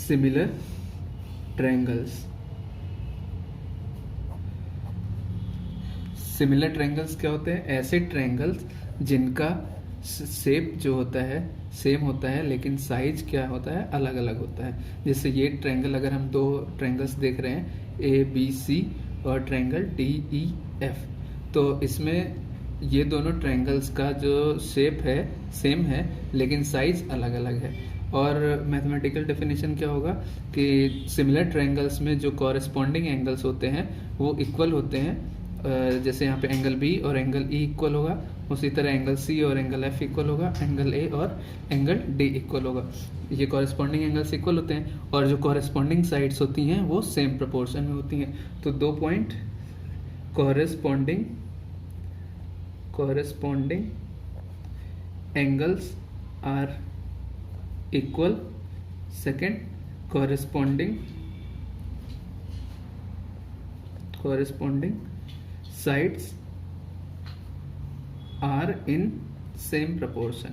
Similar triangles. Similar triangles क्या होते हैं? ऐसे ट्रायंगल्स जिनका शेप जो होता है सेम होता है लेकिन साइज क्या होता है? अलग अलग होता है। जैसे ये ट्रायंगल, अगर हम दो ट्रायंगल्स देख रहे हैं ABC और ट्रायंगल DEF, तो इसमें ये दोनों ट्रायंगल्स का जो शेप है सेम है लेकिन साइज अलग अलग है। और मैथमेटिकल डेफिनेशन क्या होगा कि सिमिलर ट्रायंगल्स में जो कॉरेस्पॉन्डिंग एंगल्स होते हैं वो इक्वल होते हैं। जैसे यहाँ पे एंगल B और एंगल E इक्वल होगा, उसी तरह एंगल C और एंगल F इक्वल होगा, एंगल A और एंगल D इक्वल होगा। ये कॉरेस्पॉन्डिंग एंगल्स इक्वल होते हैं और जो कॉरेस्पॉन्डिंग साइड्स होती हैं वो सेम प्रोपोर्शन में होती हैं। तो 2 point corresponding angles are equal. Second, corresponding sides are in same proportion,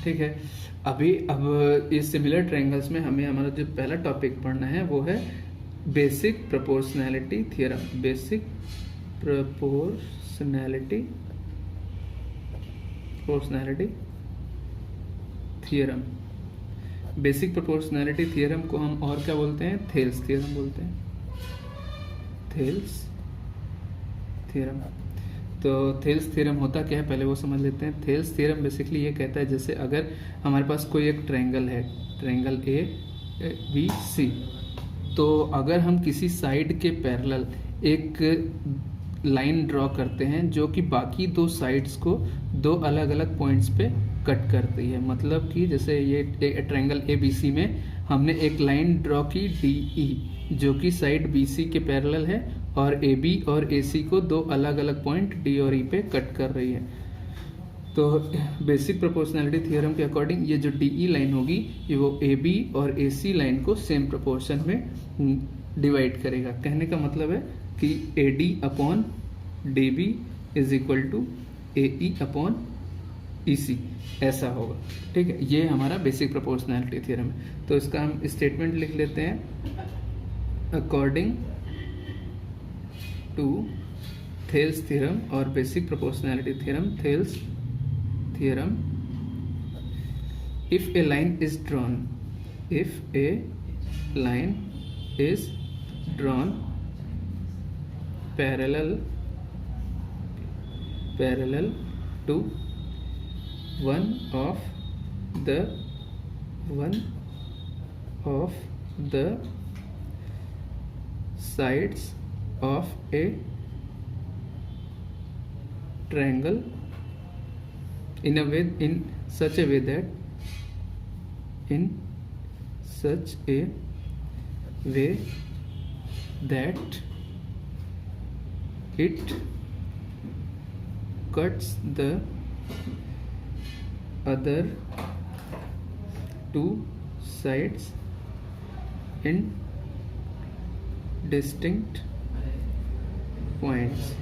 ठीक है। अब इस सिमिलर ट्रायंगल्स में हमें हमारा जो पहला टॉपिक पढ़ना है वो है basic proportionality theorem. Basic proportionality theorem. Basic proportionality theorem को हम और क्या बोलते हैं? थेल्स थ्योरम बोलते हैं। Thales theorem. तो थेल्स थ्योरम होता क्या है पहले वो समझ लेते हैं। थेल्स थ्योरम बेसिकली ये कहता है, जैसे अगर हमारे पास कोई एक ट्रायंगल है, ट्रायंगल ABC, तो अगर हम किसी साइड के पैरेलल एक लाइन ड्रॉ करते हैं जो कि बाकी दो साइड्स को दो अलग अलग पॉइंट्स पे कट करती है, मतलब कि जैसे ये ट्रायंगल ABC में हमने एक लाइन ड्रॉ की DE जो कि साइड BC के पैरेलल है और AB और AC को दो अलग अलग पॉइंट D और E पे कट कर रही है। तो बेसिक प्रोपोर्शनैलिटी थ्योरम के अकॉर्डिंग ये जो DE लाइन होगी ये वो AB और AC लाइन को सेम प्रोपोर्शन में डिवाइड करेगा। कहने का मतलब है कि AD upon DB is equal to AE upon EC, ऐसा होगा। ठीक है, ये हमारा बेसिक प्रोपोर्शनैलिटी थ्योरम है। तो इसका हम स्टेटमेंट लिख लेते हैं। अकॉर्डिंग टू थेल्स थ्योरम और basic proportionality theorem, Thales theorem, if A line is drawn parallel to one of the sides of a triangle in such a way that it cuts the other two sides in distinct points,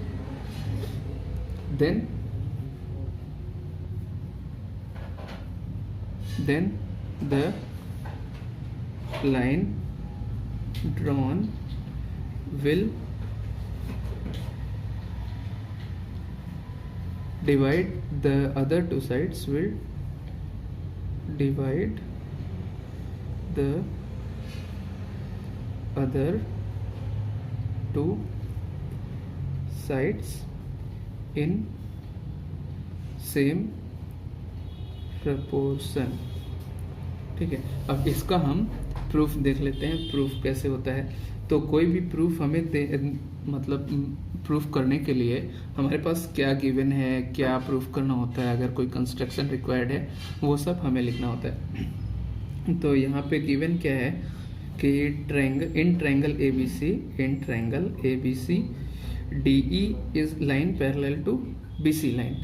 then the line drawn will divide the other two sides, in same proportion। ठीक है, अब इसका हम proof देख लेते हैं। Proof कैसे होता है? तो कोई भी प्रूफ हमें मतलब प्रूफ करने के लिए हमारे पास क्या गिवन है, क्या प्रूफ करना होता है, अगर कोई कंस्ट्रक्शन रिक्वायर्ड है वो सब हमें लिखना होता है। तो यहाँ पे गिवन क्या है कि in triangle ABC DE is line parallel to BC line.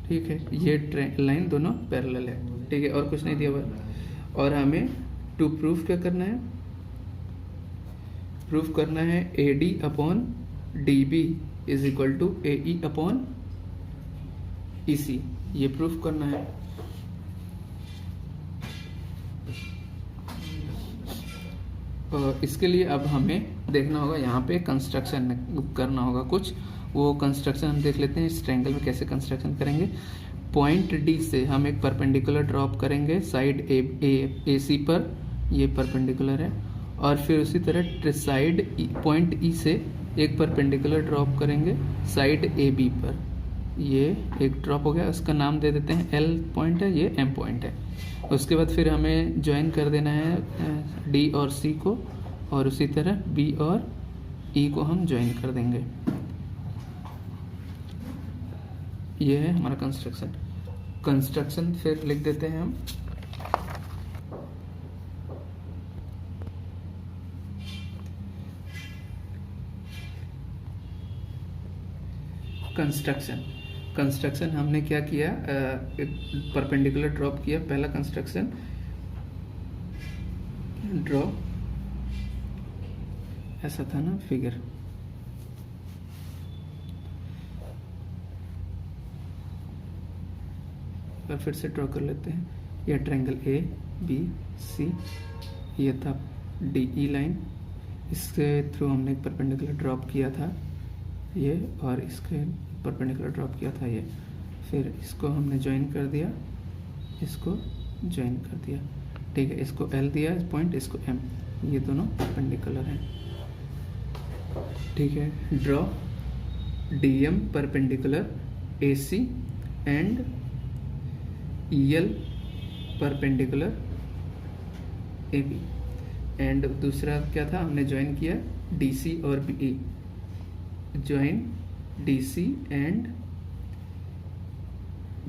ठीक है, ये लाइन दोनों पैरेलल है। ठीक है, और कुछ नहीं दिया हुआ। और हमें टू प्रूफ क्या करना है? प्रूफ करना है AD upon DB is equal to AE upon EC, ये प्रूफ करना है। और इसके लिए अब हमें देखना होगा, यहाँ पे कंस्ट्रक्शन करना होगा कुछ, वो कंस्ट्रक्शन हम देख लेते हैं इस ट्रायंगल में कैसे कंस्ट्रक्शन करेंगे। पॉइंट डी से हम एक परपेंडिकुलर ड्रॉप करेंगे साइड AC पर, ये परपेंडिकुलर है, और फिर उसी तरह साइड पॉइंट E से एक परपेंडिकुलर ड्रॉप करेंगे साइड AB पर। ये एक ड्रॉप हो गया, उसका नाम दे देते हैं L पॉइंट है, ये M पॉइंट है। उसके बाद फिर हमें ज्वाइन कर देना है D और C को, और उसी तरह B और E को हम ज्वाइन कर देंगे। ये है हमारा कंस्ट्रक्शन फिर लिख देते हैं हम। कंस्ट्रक्शन हमने क्या किया, एक परपेंडिकुलर ड्रॉप किया, पहला कंस्ट्रक्शन ड्रॉ, ऐसा था ना फिगर, और फिर से ड्रॉ कर लेते हैं। यह ट्रायंगल ABC, ये था DE लाइन, इसके थ्रू हमने एक परपेंडिकुलर ड्रॉप किया था ये, और इसके परपेंडिकुलर ड्रॉप किया था ये, फिर इसको हमने ज्वाइन कर दिया, इसको ज्वाइन कर दिया, ठीक है। इसको L दिया इस पॉइंट, इसको M, ये दोनों परपेंडिकुलर हैं, ठीक है। Draw DM perpendicular AC and EL perpendicular AB, and दूसरा क्या था, हमने ज्वाइन किया DC और BE, join DC and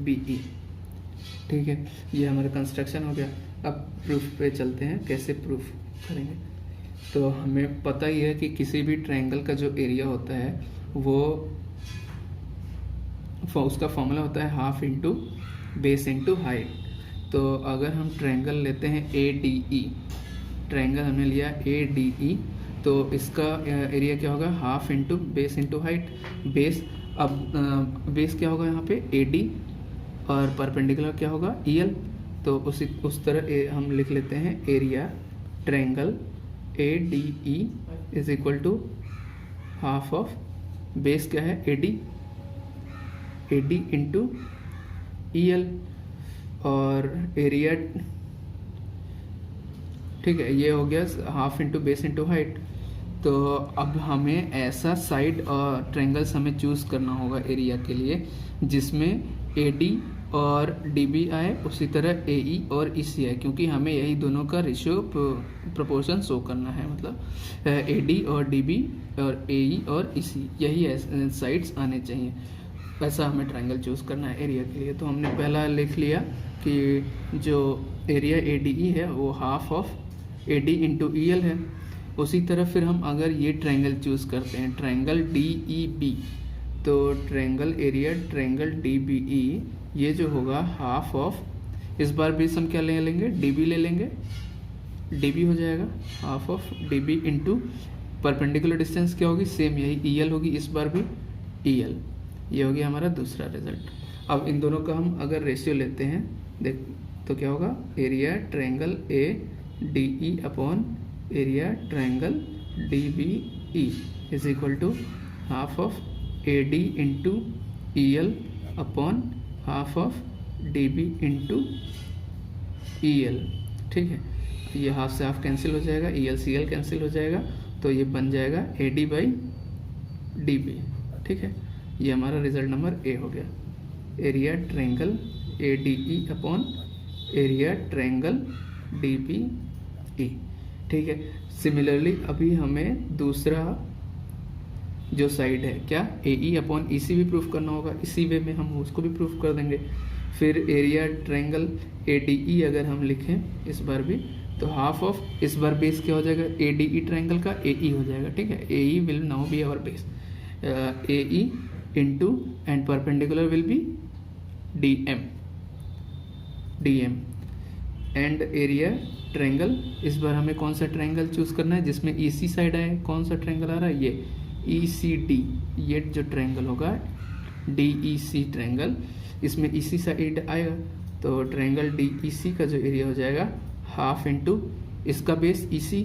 BE, ठीक है। ये हमारा कंस्ट्रक्शन हो गया। अब प्रूफ पे चलते हैं, कैसे प्रूफ करेंगे। तो हमें पता ही है कि किसी भी ट्रायंगल का जो एरिया होता है वो उसका फॉर्मूला होता है half into base into height. तो अगर हम ट्रायंगल लेते हैं ADE, ट्रायंगल हमने लिया ADE, तो इसका एरिया क्या होगा, half into base into height. Base, अब बेस क्या होगा यहाँ पे AD, और परपेंडिकुलर क्या होगा EL। तो उस तरह हम लिख लेते हैं area triangle ADE is equal to half of base क्या है AD इंटू EL, और एरिया, ठीक है, ये हो गया half into base into height. तो अब हमें ऐसा साइड और ट्रायंगल्स हमें चूज करना होगा एरिया के लिए जिसमें AD और DB आए, उसी तरह AE और EC आए, क्योंकि हमें यही दोनों का रेशियो प्रोपोर्शन शो करना है, मतलब AD और DB और AE और EC, यही साइड्स आने चाहिए। ऐसा हमें ट्रायंगल चूज करना है एरिया के लिए। तो हमने पहला लिख लिया कि जो एरिया ADE है वो half of AD into EL है। उसी तरह फिर हम अगर ये ट्रायंगल चूज करते हैं ट्रायंगल DEB, तो ट्रायंगल एरिया ट्रायंगल DBE ये जो होगा हाफ ऑफ, इस बार भी हम क्या ले लेंगे, DB ले लेंगे, DB हो जाएगा half of DB into perpendicular distance क्या होगी, सेम यही EL होगी, इस बार भी EL। ये हो गया हमारा दूसरा रिजल्ट। अब इन दोनों का हम अगर रेशियो लेते हैं देख, तो क्या होगा, area triangle ADE upon area triangle DBE is equal to half of AD into EL upon half of DB into EL, ठीक है। ये हाफ से हाफ कैंसिल हो जाएगा, EL से EL कैंसिल हो जाएगा, तो ये बन जाएगा AD बाई DB, ठीक है। ये हमारा रिजल्ट नंबर A हो गया, area triangle ADE upon area triangle DBE, ठीक है। सिमिलरली अभी हमें दूसरा जो साइड है क्या AE अपॉन EC भी प्रूफ करना होगा, इसी वे में हम उसको भी प्रूफ कर देंगे। फिर एरिया ट्रायंगल ADE अगर हम लिखें इस बार भी, तो हाफ ऑफ, इस बार बेस क्या हो जाएगा, ADE ट्रायंगल का AE हो जाएगा, ठीक है। AE will now be our base, AE into and perpendicular will be DM and area triangle, इस बार हमें कौन सा ट्रायंगल चूज करना है जिसमें EC साइड आए, कौन सा ट्रायंगल आ रहा है, ये ECD, ये जो ट्रायंगल होगा DEC ट्रायंगल, इसमें EC साइड आएगा तो ट्रायंगल DEC का जो एरिया हो जाएगा हाफ इंटू इसका बेस EC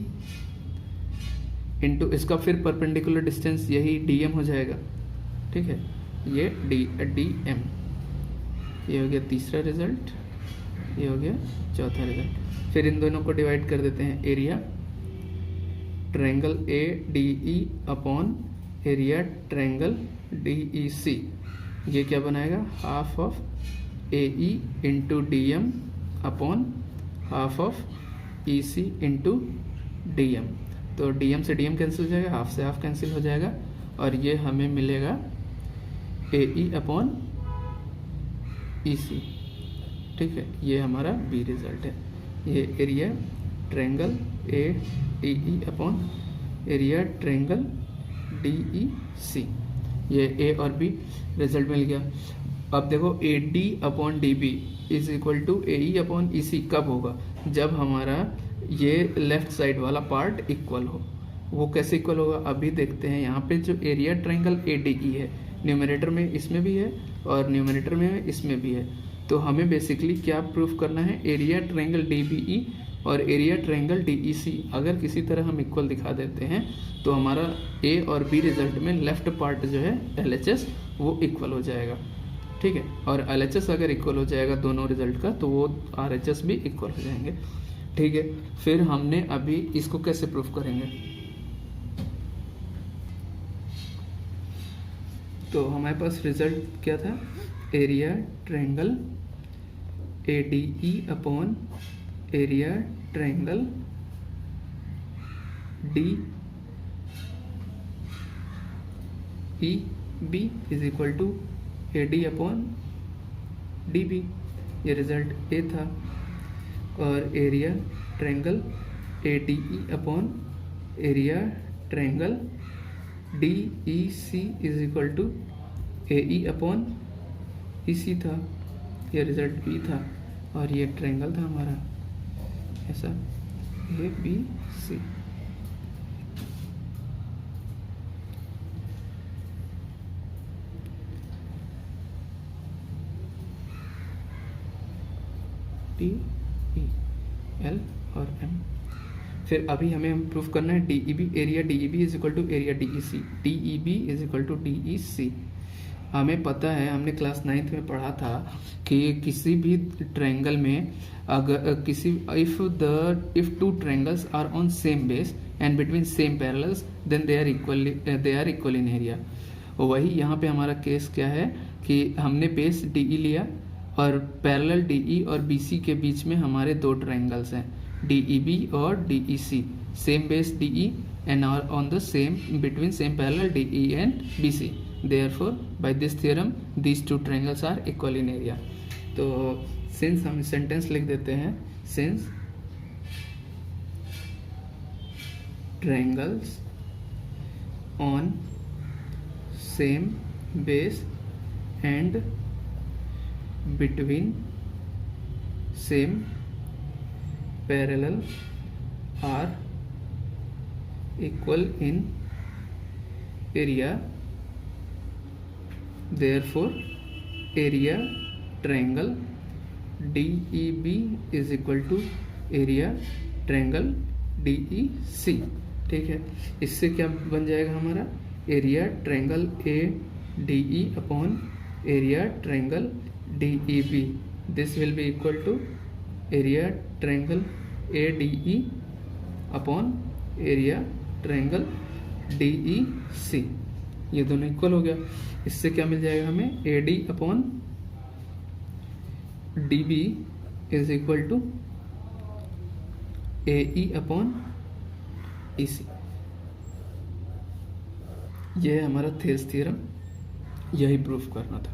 इंटू इसका फिर परपेंडिकुलर डिस्टेंस यही DM हो जाएगा। ठीक है, ये DM। ये हो गया तीसरा रिजल्ट, ये हो गया चौथा रिजल्ट। फिर इन दोनों को डिवाइड कर देते हैं, area triangle ADE upon area triangle DEC, ये क्या बनाएगा half of AE into DM upon half of EC into DM। तो DM से DM कैंसिल हो जाएगा, हाफ से हाफ कैंसिल हो जाएगा और ये हमें मिलेगा AE अपॉन EC। ठीक है, ये हमारा B रिजल्ट है। ये area triangle ADE upon area triangle DEC, ये A और B रिजल्ट मिल गया। अब देखो AD upon DB is equal to AE upon EC कब होगा, जब हमारा ये लेफ्ट साइड वाला पार्ट इक्वल हो। वो कैसे इक्वल होगा अभी देखते हैं। यहाँ पे जो एरिया ट्रायंगल ADE है, न्यूमरेटर में इसमें भी है और न्यूमरेटर में इसमें भी है, तो हमें बेसिकली क्या प्रूफ करना है, एरिया ट्रायंगल DBE और एरिया ट्रायंगल DEC अगर किसी तरह हम इक्वल दिखा देते हैं तो हमारा A और B रिजल्ट में लेफ्ट पार्ट जो है LHS वो इक्वल हो जाएगा। ठीक है, और LHS अगर इक्वल हो जाएगा दोनों रिजल्ट का तो वो RHS भी इक्वल हो जाएंगे। ठीक है, फिर हमने अभी इसको कैसे प्रूफ करेंगे, तो हमारे पास रिजल्ट क्या था, area triangle ADE upon area triangle DEB is equal to AD upon DB, ये रिजल्ट A था। और area triangle ADE upon area triangle DEC is equal to AE upon EC था, ये रिजल्ट B था। और ये ट्रायंगल था हमारा ऐसा ABC। DEL और M। फिर अभी हमें प्रूफ करना है DEB, area DEB is equal to area DEC, DEB is equal to DEC। हमें पता है, हमने क्लास 9th में पढ़ा था कि किसी भी ट्रायंगल में अगर if two triangles are on same base and between same parallels then they are equal in area. वही यहाँ पे हमारा केस क्या है कि हमने बेस DE लिया और पैरेलल DE और BC के बीच में हमारे दो ट्रायंगल्स हैं DEB और DEC, same base DE and are on the same between same parallel DE and BC. Therefore, by this theorem, these two triangles are equal in area. तो since हम sentence लिख देते हैं, since triangles on same base and between same parallel are equal in area, therefore area triangle DEB is equal to area triangle DEC। ठीक है, इससे क्या बन जाएगा हमारा area triangle ADE upon area triangle DEB, this will be equal to area triangle ADE upon area triangle DEC, ये दोनों equal हो गया। इससे क्या मिल जाएगा हमें, AD upon DB is equal to AE upon EC। यह है हमारा थेल्स थ्योरम, यही प्रूफ करना था।